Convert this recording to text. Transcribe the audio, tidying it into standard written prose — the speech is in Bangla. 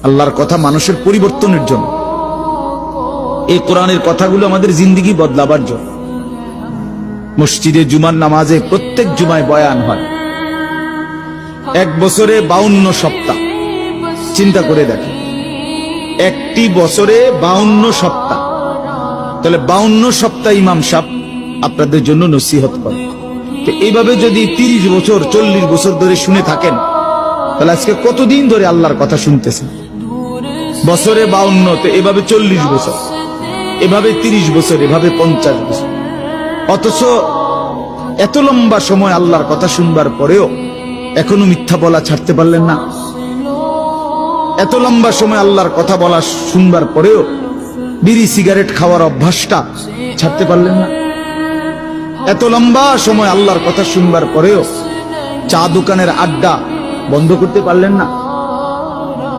আল্লাহর কথা মানুষের পরিবর্তনের জন্য। এই কোরআনের কথাগুলো আমাদের জিন্দেগি বদলাবার জন্য। মসজিদে জুমার নামাজে প্রত্যেক জুমায় বয়ান হয়। এক বছরে 52 সপ্তাহ, চিন্তা করে দেখেন, একটি বছরে 52 সপ্তাহ। তাহলে 52 সপ্তাহ ইমাম সাহেব আপনাদের জন্য নসিহত করে। এইভাবে যদি 30 বছর 40 বছর ধরে শুনে থাকেন, তাহলে আজকে কতদিন ধরে আল্লাহর কথা শুনতেছেন? বছরে 52, তো এভাবে 40 বছর, এভাবে 30 বছর, এভাবে 50 বছর। অথচ এত লম্বা সময় আল্লাহর কথা শুনবার পরেও এখনো মিথ্যা বলা ছাড়তে পারলেন না। এত লম্বা সময় আল্লাহর কথা বলা শুনবার পরেও বিড়ি সিগারেট খাওয়ার অভ্যাসটা ছাড়তে পারলেন না। এত লম্বা সময় আল্লাহর কথা শুনবার পরেও চা দোকানের আড্ডা বন্ধ করতে পারলেন না।